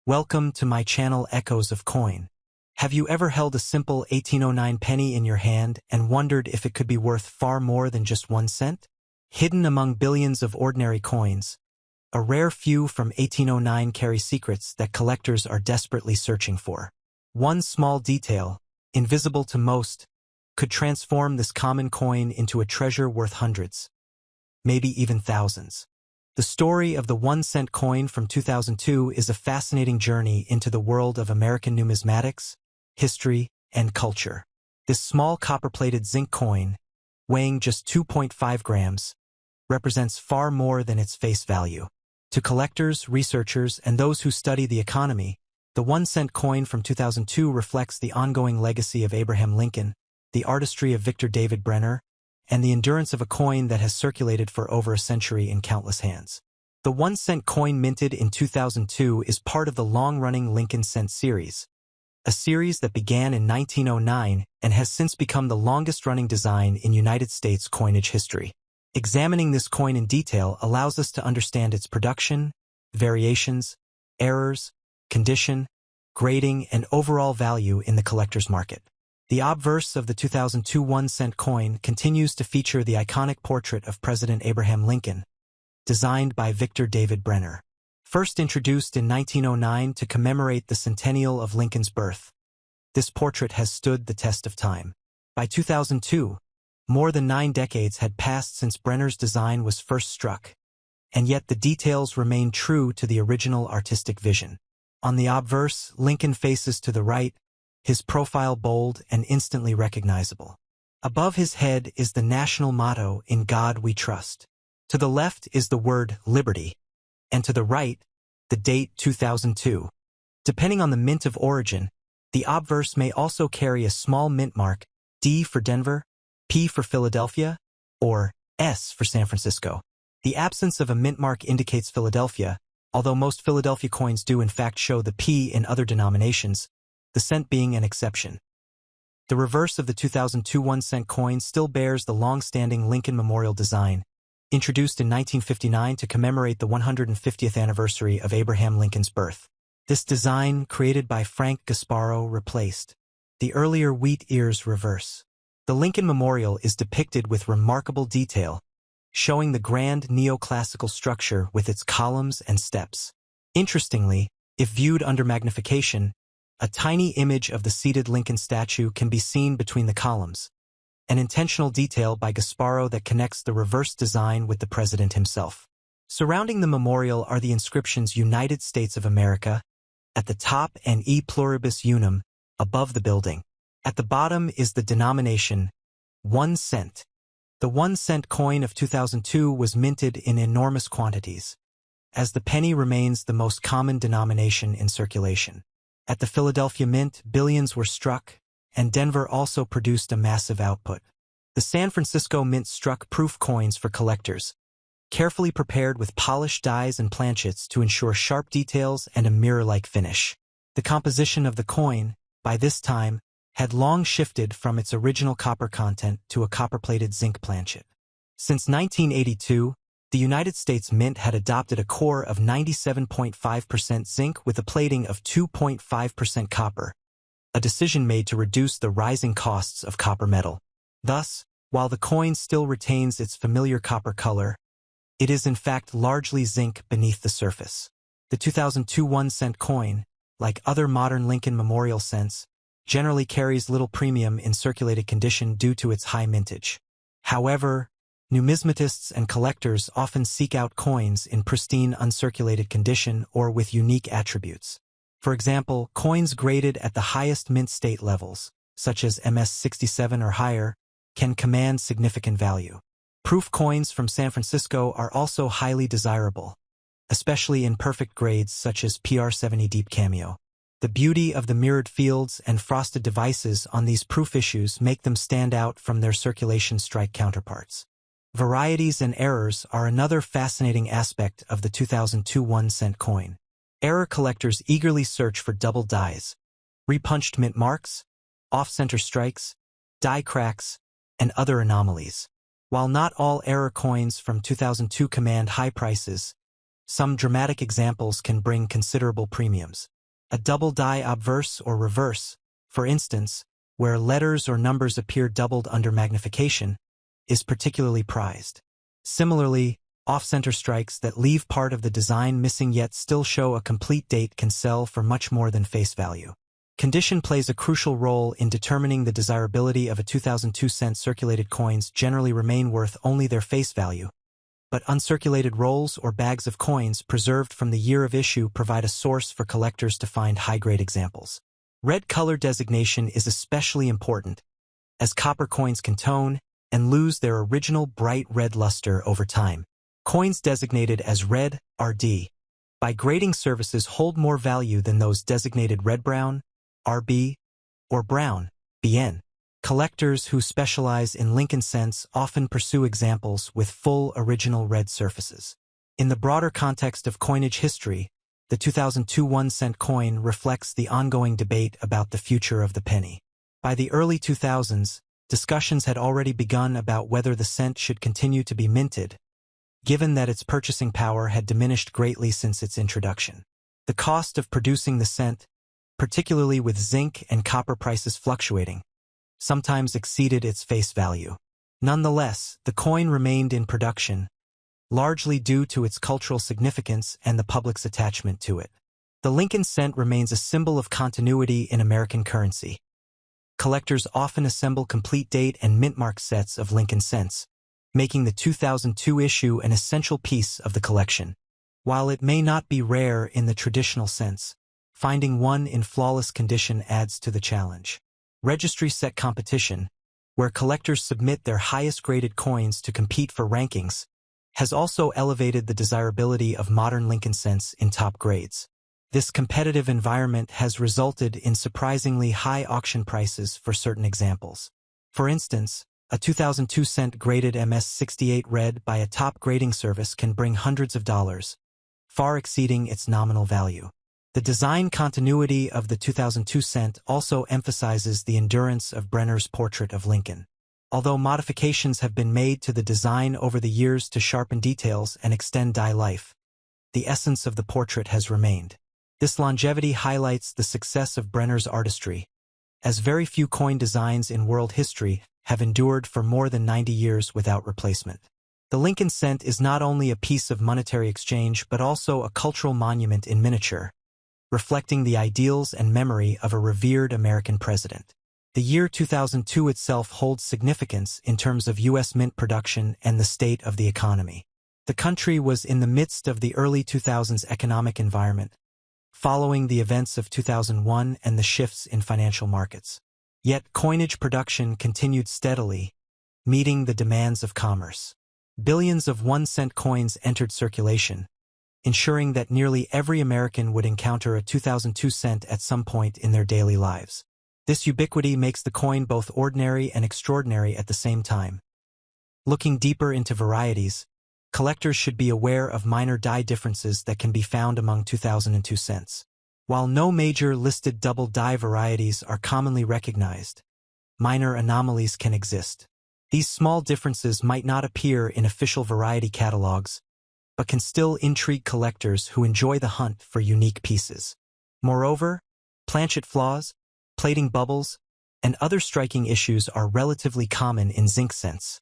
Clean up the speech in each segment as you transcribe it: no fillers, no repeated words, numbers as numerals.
Welcome to my channel Echoes of Coin. Have you ever held a simple 1809 penny in your hand and wondered if it could be worth far more than just 1 cent? Hidden among billions of ordinary coins, a rare few from 1809 carry secrets that collectors are desperately searching for. One small detail, invisible to most, could transform this common coin into a treasure worth hundreds, maybe even thousands. The story of the 1-cent coin from 2002 is a fascinating journey into the world of American numismatics, history, and culture. This small copper-plated zinc coin, weighing just 2.5 grams, represents far more than its face value. To collectors, researchers, and those who study the economy, the 1-cent coin from 2002 reflects the ongoing legacy of Abraham Lincoln, the artistry of Victor David Brenner, and the endurance of a coin that has circulated for over a century in countless hands. The 1-cent coin minted in 2002 is part of the long-running Lincoln Cent series, a series that began in 1909 and has since become the longest-running design in United States coinage history. Examining this coin in detail allows us to understand its production, variations, errors, condition, grading, and overall value in the collector's market. The obverse of the 2002 1-cent coin continues to feature the iconic portrait of President Abraham Lincoln, designed by Victor David Brenner. First introduced in 1909 to commemorate the centennial of Lincoln's birth, this portrait has stood the test of time. By 2002, more than 9 decades had passed since Brenner's design was first struck, and yet the details remain true to the original artistic vision. On the obverse, Lincoln faces to the right, his profile bold and instantly recognizable. Above his head is the national motto, "In God We Trust." To the left is the word "Liberty," and to the right, the date 2002. Depending on the mint of origin, the obverse may also carry a small mint mark, D for Denver, P for Philadelphia, or S for San Francisco. The absence of a mint mark indicates Philadelphia, although most Philadelphia coins do in fact show the P in other denominations, the cent being an exception. The reverse of the 2002 1-cent coin still bears the long-standing Lincoln Memorial design, introduced in 1959 to commemorate the 150th anniversary of Abraham Lincoln's birth. This design, created by Frank Gasparo, replaced the earlier wheat ears reverse. The Lincoln Memorial is depicted with remarkable detail, showing the grand neoclassical structure with its columns and steps. Interestingly, if viewed under magnification, a tiny image of the seated Lincoln statue can be seen between the columns, an intentional detail by Gasparo that connects the reverse design with the president himself. Surrounding the memorial are the inscriptions "United States of America" at the top and "E Pluribus Unum" above the building. At the bottom is the denomination, 1 cent. The 1-cent coin of 2002 was minted in enormous quantities, as the penny remains the most common denomination in circulation. At the Philadelphia Mint, billions were struck, and Denver also produced a massive output. The San Francisco Mint struck proof coins for collectors, carefully prepared with polished dies and planchets to ensure sharp details and a mirror-like finish. The composition of the coin, by this time, had long shifted from its original copper content to a copper-plated zinc planchet. Since 1982, the United States Mint had adopted a core of 97.5% zinc with a plating of 2.5% copper, a decision made to reduce the rising costs of copper metal. Thus, while the coin still retains its familiar copper color, it is in fact largely zinc beneath the surface. The 2002 1-cent coin, like other modern Lincoln Memorial cents, generally carries little premium in circulated condition due to its high mintage. However, numismatists and collectors often seek out coins in pristine uncirculated condition or with unique attributes. For example, coins graded at the highest mint state levels, such as MS-67 or higher, can command significant value. Proof coins from San Francisco are also highly desirable, especially in perfect grades such as PR70 Deep Cameo. The beauty of the mirrored fields and frosted devices on these proof issues make them stand out from their circulation strike counterparts. Varieties and errors are another fascinating aspect of the 2002 1-cent coin. Error collectors eagerly search for double dies, repunched mint marks, off-center strikes, die cracks, and other anomalies. While not all error coins from 2002 command high prices, Some dramatic examples can bring considerable premiums. A double die obverse or reverse, for instance, where letters or numbers appear doubled under magnification, is particularly prized. Similarly, off-center strikes that leave part of the design missing yet still show a complete date can sell for much more than face value. Condition plays a crucial role in determining the desirability of a 2002 cent. Circulated coins generally remain worth only their face value, but uncirculated rolls or bags of coins preserved from the year of issue provide a source for collectors to find high-grade examples. Red color designation is especially important, as copper coins can tone and lose their original bright red luster over time. Coins designated as red, RD, by grading services hold more value than those designated red-brown, RB, or brown, BN. Collectors who specialize in Lincoln cents often pursue examples with full original red surfaces. In the broader context of coinage history, the 2002 1-cent coin reflects the ongoing debate about the future of the penny. By the early 2000s, discussions had already begun about whether the cent should continue to be minted, given that its purchasing power had diminished greatly since its introduction. The cost of producing the cent, particularly with zinc and copper prices fluctuating, sometimes exceeded its face value. Nonetheless, the coin remained in production, largely due to its cultural significance and the public's attachment to it. The Lincoln cent remains a symbol of continuity in American currency. Collectors often assemble complete date and mint mark sets of Lincoln cents, making the 2002 issue an essential piece of the collection. While it may not be rare in the traditional sense, finding one in flawless condition adds to the challenge. Registry set competition, where collectors submit their highest-graded coins to compete for rankings, has also elevated the desirability of modern Lincoln cents in top grades. This competitive environment has resulted in surprisingly high auction prices for certain examples. For instance, a 2002 cent graded MS-68 red by a top grading service can bring hundreds of dollars, far exceeding its nominal value. The design continuity of the 2002 cent also emphasizes the endurance of Brenner's portrait of Lincoln. Although modifications have been made to the design over the years to sharpen details and extend die life, the essence of the portrait has remained. This longevity highlights the success of Brenner's artistry, as very few coin designs in world history have endured for more than 90 years without replacement. The Lincoln cent is not only a piece of monetary exchange but also a cultural monument in miniature, reflecting the ideals and memory of a revered American president. The year 2002 itself holds significance in terms of U.S. mint production and the state of the economy. The country was in the midst of the early 2000s economic environment, following the events of 2001 and the shifts in financial markets. Yet coinage production continued steadily, meeting the demands of commerce. Billions of 1-cent coins entered circulation, ensuring that nearly every American would encounter a 2002 cent at some point in their daily lives. This ubiquity makes the coin both ordinary and extraordinary at the same time. Looking deeper into varieties, collectors should be aware of minor die differences that can be found among 2002 cents. While no major listed double die varieties are commonly recognized, minor anomalies can exist. These small differences might not appear in official variety catalogs, but can still intrigue collectors who enjoy the hunt for unique pieces. Moreover, planchet flaws, plating bubbles, and other striking issues are relatively common in zinc cents,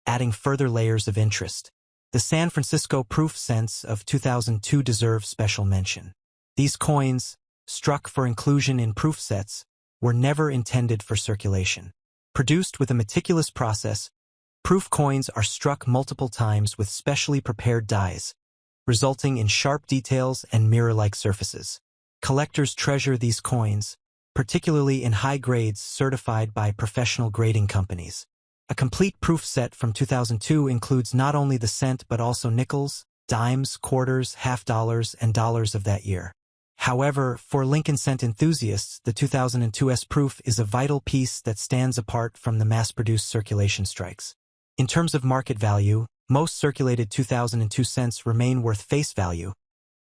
adding further layers of interest. The San Francisco proof cents of 2002 deserve special mention. These coins, struck for inclusion in proof sets, were never intended for circulation. Produced with a meticulous process, proof coins are struck multiple times with specially prepared dies, resulting in sharp details and mirror-like surfaces. Collectors treasure these coins, particularly in high grades certified by professional grading companies. A complete proof set from 2002 includes not only the cent but also nickels, dimes, quarters, half dollars, and dollars of that year. However, for Lincoln cent enthusiasts, the 2002 proof is a vital piece that stands apart from the mass-produced circulation strikes. In terms of market value, most circulated 2002 cents remain worth face value,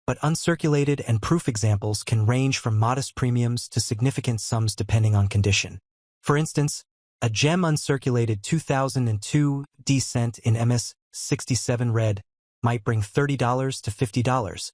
but uncirculated and proof examples can range from modest premiums to significant sums depending on condition. For instance, a gem uncirculated 2002 D cent in MS-67 red might bring $30 to $50,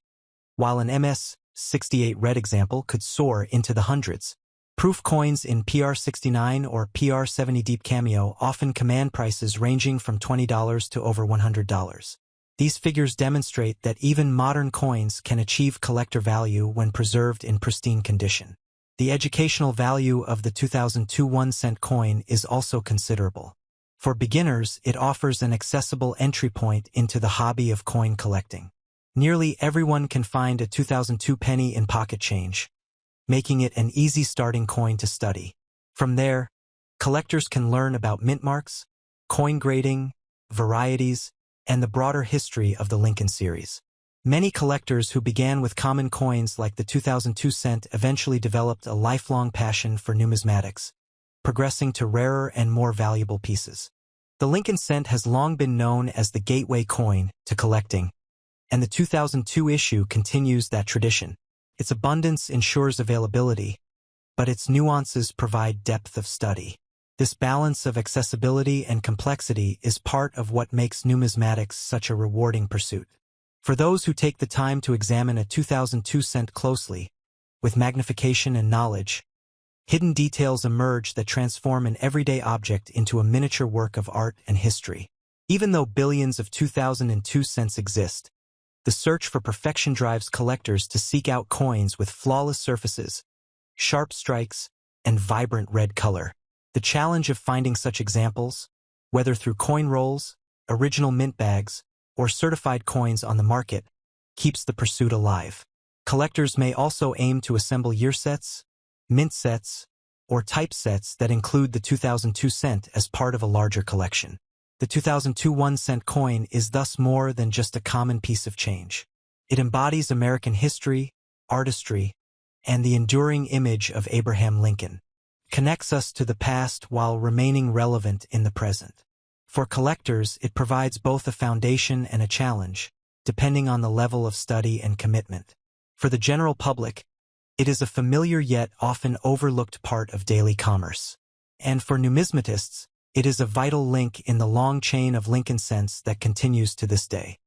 while an MS-68 red example could soar into the hundreds. Proof coins in PR69 or PR70 Deep Cameo often command prices ranging from $20 to over $100. These figures demonstrate that even modern coins can achieve collector value when preserved in pristine condition. The educational value of the 2002 1-cent coin is also considerable. For beginners, it offers an accessible entry point into the hobby of coin collecting. Nearly everyone can find a 2002 penny in pocket change, making it an easy starting coin to study. From there, collectors can learn about mint marks, coin grading, varieties, and the broader history of the Lincoln series. Many collectors who began with common coins like the 2002 cent eventually developed a lifelong passion for numismatics, progressing to rarer and more valuable pieces. The Lincoln cent has long been known as the gateway coin to collecting, and the 2002 issue continues that tradition. Its abundance ensures availability, but its nuances provide depth of study. This balance of accessibility and complexity is part of what makes numismatics such a rewarding pursuit. For those who take the time to examine a 2002 cent closely, with magnification and knowledge, hidden details emerge that transform an everyday object into a miniature work of art and history. Even though billions of 2002 cents exist, the search for perfection drives collectors to seek out coins with flawless surfaces, sharp strikes, and vibrant red color. The challenge of finding such examples, whether through coin rolls, original mint bags, or certified coins on the market, keeps the pursuit alive. Collectors may also aim to assemble year sets, mint sets, or type sets that include the 2002 cent as part of a larger collection. The 2002 1-cent coin is thus more than just a common piece of change. It embodies American history, artistry, and the enduring image of Abraham Lincoln. Connects us to the past while remaining relevant in the present. For collectors, it provides both a foundation and a challenge, depending on the level of study and commitment. For the general public, it is a familiar yet often overlooked part of daily commerce. And for numismatists, it is a vital link in the long chain of Lincoln cents that continues to this day.